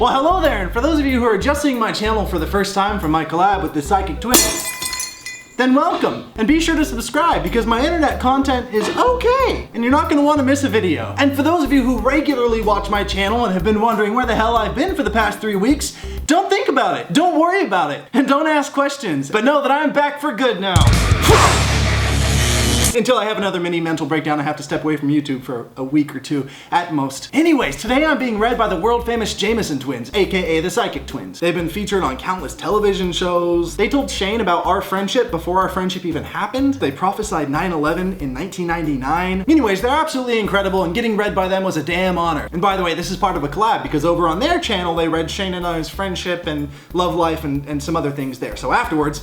Well, hello there, and for those of you who are just seeing my channel for the first time from my collab with the Psychic Twins, then welcome, and be sure to subscribe because my internet content is okay, and you're not gonna wanna miss a video. And for those of you who regularly watch my channel and have been wondering where the hell I've been for the past 3 weeks, don't think about it, don't worry about it, and don't ask questions, but know that I'm back for good now. Until I have another mini mental breakdown, I have to step away from YouTube for a week or two at most. Anyways, today I'm being read by the world famous Jameson twins, aka the Psychic Twins. They've been featured on countless television shows. They told Shane about our friendship before our friendship even happened. They prophesied 9/11 in 1999. Anyways, they're absolutely incredible, and getting read by them was a damn honor. And by the way, this is part of a collab because over on their channel, they read Shane and I's friendship and love life and some other things there. So afterwards,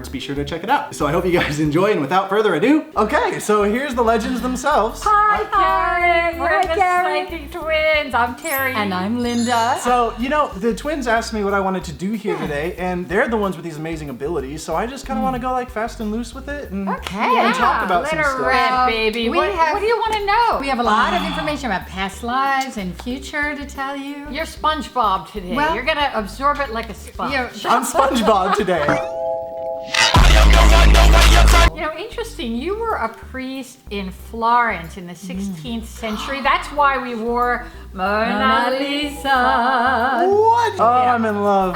be sure to check it out. So I hope you guys enjoy, and without further ado, okay, so here's the legends themselves. Hi, Karen. We're the Psychic Twins. I'm Terry. And I'm Linda. So, you know, the twins asked me what I wanted to do here today, and they're the ones with these amazing abilities, so I just kind of want to go like fast and loose with it and, and talk about some stuff. Red, baby. What do you want to know? We have a lot of information about past lives and future to tell you. You're SpongeBob today. Well, you're going to absorb it like a sponge. I'm SpongeBob today. You know, interesting, you were a priest in Florence in the 16th century. That's why we wore Mona Lisa. What? Oh, I'm in love.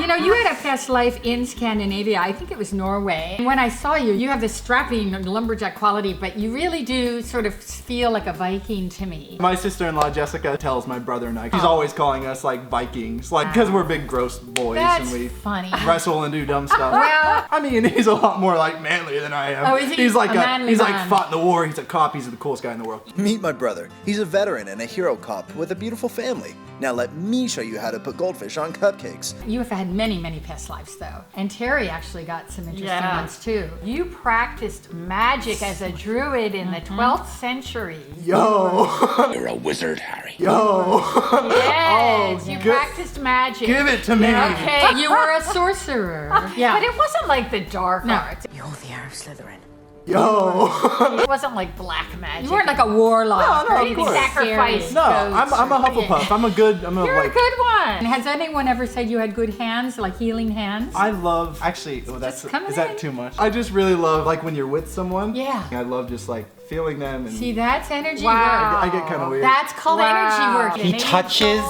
You know, you had a past life in Scandinavia. I think it was Norway. When I saw you, you have this strapping lumberjack quality, but you really do sort of feel like a Viking to me. My sister-in-law Jessica tells my brother and I, she's always calling us like Vikings, like because we're big gross boys That's and we funny. wrestle and do dumb stuff. Well, I mean, he's a lot more like manly than I am. Oh, is he? He's like A manly he's like man. fought in the war. He's a cop. He's the coolest guy in the world. Meet my brother. He's a veteran and a hero cop with a beautiful family. Now let me show you how to put goldfish on cupcakes. you have had many, many past lives, though. And Terry actually got some interesting ones, too. You practiced magic as a druid in the 12th century. Yo. You're a wizard, Harry. Yo. Yes, you good. practiced magic. Give it to me. Okay. You were a sorcerer. Yeah. But it wasn't like the dark No. arts. You're the heir of Slytherin. Yo. It wasn't like black magic. You weren't like a warlock. No, or of anything course. Sacrifice. No, goats I'm a or- Hufflepuff. I'm a good. You're a good one. Has anyone ever said you had good hands, like healing hands? I love actually. Oh, that's Just coming is that in. too much? I just really love like when you're with someone. Yeah. I love just like feeling them and See, that's energy Wow. work. I get kind of weird. That's called energy work. He touches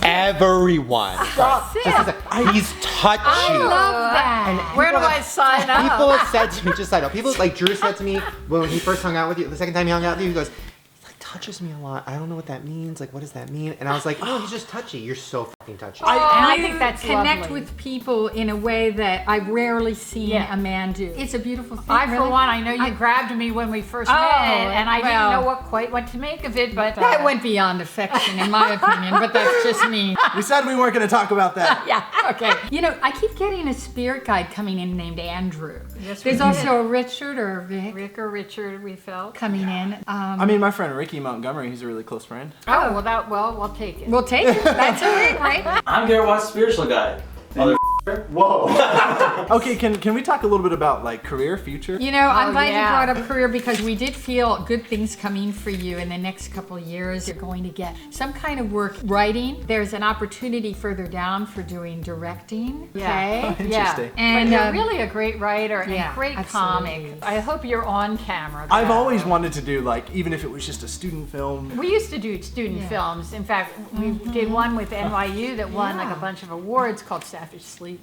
everyone. That's it. He's touchy. I love that. Where do I sign up? People have said to me, just I know, people like Drew said to me when he first hung out with you, the second time he hung out with you, he goes, he like touches me a lot. I don't know what that means. Like, what does that mean? And I was like, oh, he's just touchy. You're so fucking touchy. And I You think that's connect lovely. with people in a way that I've rarely seen Yeah. a man do. It's a beautiful thing. I, for really. one, I know you grabbed me when we first Oh, met, and I well. didn't know quite what to make of it, but That went beyond affection, in my opinion, but that's just me. We said we weren't going to talk about that. Yeah, okay. You know, I keep getting a spirit guide coming in named Andrew. Yes, we There's did. also a Richard or a Vic Rick or Richard, we felt. coming in. I mean, my friend Ricky Montgomery, he's a really close friend. Oh, well, we'll take it. We'll take it. That's a ring, right? I'm Garrett Watt's spiritual guide. Whoa. Okay, can we talk a little bit about like career, future? You know, I'm glad yeah. you brought up career because we did feel good things coming for you in the next couple of years. You're going to get some kind of work writing. There's an opportunity further down for doing directing. Yeah. Okay. Interesting. And But you're really a great writer and yeah, great absolutely. comic. I hope you're on camera. I've though. always wanted to do like, even if it was just a student film. We used to do student films. In fact, we did one with NYU that won like a bunch of awards called Savage Sleep.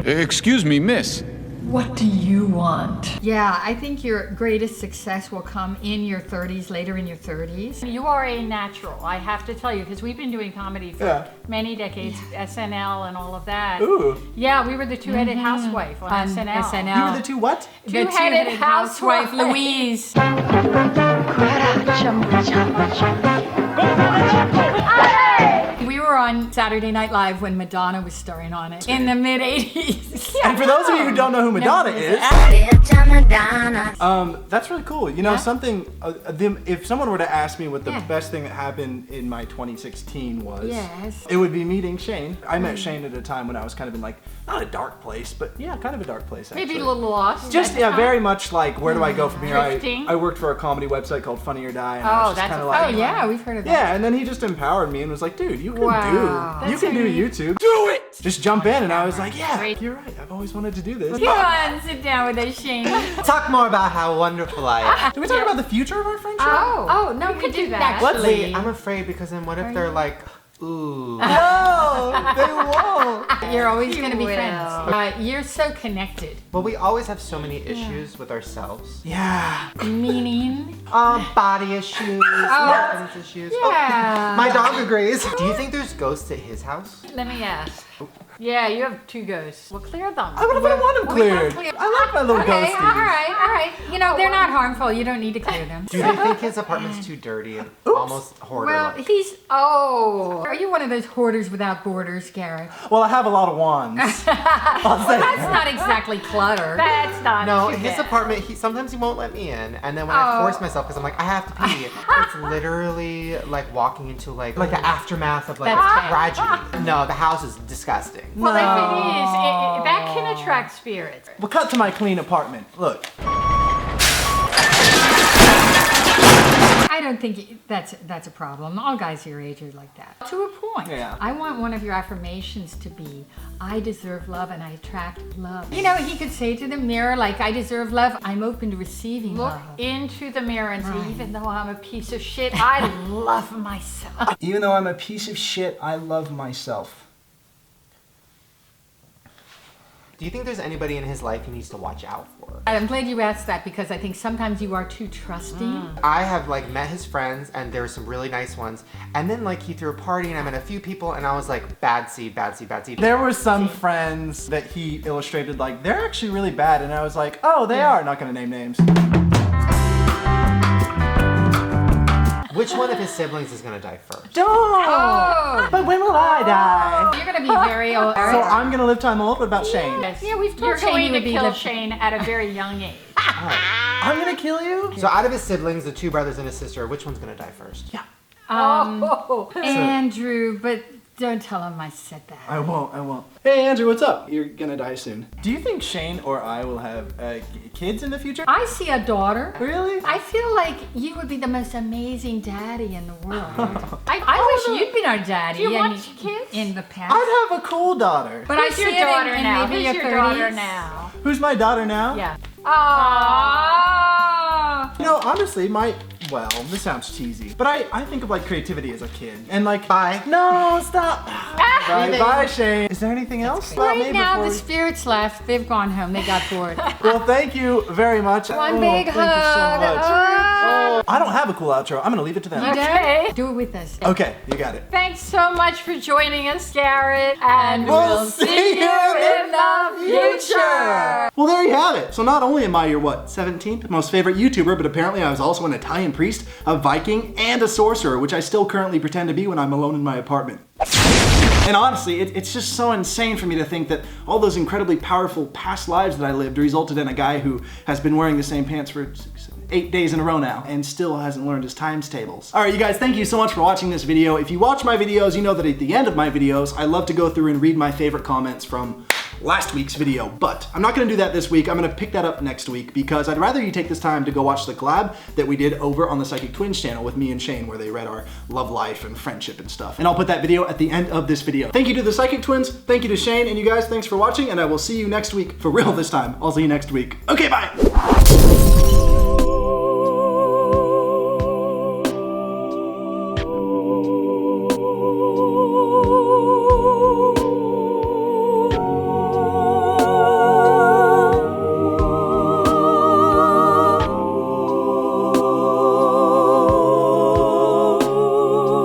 Excuse me, miss. What do you want? Yeah, I think your greatest success will come in your 30s, later in your 30s. You are a natural, I have to tell you, because we've been doing comedy for many decades, SNL and all of that. Ooh. Yeah, we were the two-headed housewife on SNL. You were the two what? The Two-headed housewife, housewife. Louise. We were on on Saturday Night Live when Madonna was starring on it in the mid 80s. And for those of you who don't know who Madonna is, that's really cool. You know, something, if someone were to ask me what the best thing that happened in my 2016 was, it would be meeting Shane. I met Shane at a time when I was kind of in like, not a dark place, but yeah, kind of a dark place actually. Maybe a little lost. Just, very much like, where do I go from here? Drifting. I worked for a comedy website called Funny or Die. And I was just kind of like, Oh yeah, we've heard of that. yeah, and then he just empowered me and was like, dude, you can do YouTube. Do it! Just jump in, and I was like, yeah, you're right. I've always wanted to do this. Come on, sit down with us, Shane. Talk more about how wonderful I am. Did we talk about the future of our friendship? Oh no, we could do didn't that. actually. I'm afraid because then what if they're like, ooh. No, they won't. You're always going to be will. friends. You're so connected. Well, we always have so many issues with ourselves. Yeah. Meaning? Body issues, confidence issues. Yeah. My dog agrees. Do you think there's ghosts at his house? Let me ask. Yeah, you have 2 ghosts. We'll clear them. I don't want them cleared. I like my little Okay, ghosties. all right. You know, they're not harmful. You don't need to clear them. Do they think his apartment's too dirty and almost hoarder-like? Well, he's, are you one of those hoarders without borders, Garrett? Well, I have a lot of wands. I'll say That's that. not exactly clutter. That's not No, too his bad. apartment, sometimes he won't let me in. And then when I force myself, because I'm like, I have to pee, it's literally like walking into like the aftermath of like That's tragedy. No, the house is disgusting. Well, if it is, that can attract spirits. We'll cut to my clean apartment. Look. I don't think that's a problem. All guys your age are like that. To a point. Yeah. I want one of your affirmations to be, I deserve love and I attract love. You know, he could say to the mirror, like, I deserve love, I'm open to receiving Look love. into the mirror and say, even though I'm a piece of shit, I love myself. Even though I'm a piece of shit, I love myself. Do you think there's anybody in his life he needs to watch out for? I'm glad you asked that because I think sometimes you are too trusting. I have like met his friends and there were some really nice ones. And then like he threw a party and I met a few people and I was like, bad seed, bad seed, bad seed. There were some friends that he illustrated like, they're actually really bad. And I was like, oh, they are. Not going to name names. Which one of his siblings is gonna die first? Don't! Oh. But when will I die? You're going to be very old. So I'm going to live time old? What about Shane? Yeah, we've told You're Shane going you to would be kill the- Shane at a very young age. I'm going to kill you? So out of his siblings, the 2 brothers and a sister, which one's gonna die first? Yeah. Andrew, but don't tell him I said that. I won't. Hey, Andrew, what's up? You're going to die soon. Do you think Shane or I will have kids in the future? I see a daughter. Really? I feel like you would be the most amazing daddy in the world. I wish you'd been our daddy. Do you want and- kids? in the past? I'd have a cool daughter. But I Who's see your it daughter in now? maybe Who's your your 30s. daughter now? Who's my daughter now? Yeah. Aww. You know, honestly, well, this sounds cheesy, but I think of like creativity as a kid. And like, Bye. No, stop. Bye, Shane. Is there anything else about me Right now, before the spirits left. They've gone home. They got bored. Well, thank you very much. One big thank hug. you so much. Oh. I don't have a cool outro. I'm gonna leave it to them. You Okay. don't? Do it with us. Okay, you got it. Thanks so much for joining us, Garrett. And We'll see you in the future. Well, there you have it. So not only am I your, 17th most favorite YouTuber, but apparently I was also an Italian priest, a Viking, and a sorcerer, which I still currently pretend to be when I'm alone in my apartment. And honestly, it's just so insane for me to think that all those incredibly powerful past lives that I lived resulted in a guy who has been wearing the same pants for 8 days in a row now and still hasn't learned his times tables. All right, you guys, thank you so much for watching this video. If you watch my videos, you know that at the end of my videos, I love to go through and read my favorite comments from last week's video, but I'm not gonna do that this week. I'm gonna pick that up next week because I'd rather you take this time to go watch the collab that we did over on the Psychic Twins channel with me and Shane, where they read our love life and friendship and stuff. And I'll put that video at the end of this video. Thank you to the Psychic Twins, thank you to Shane, and you guys, thanks for watching, and I will see you next week. For real this time. I'll see you next week. Okay, bye!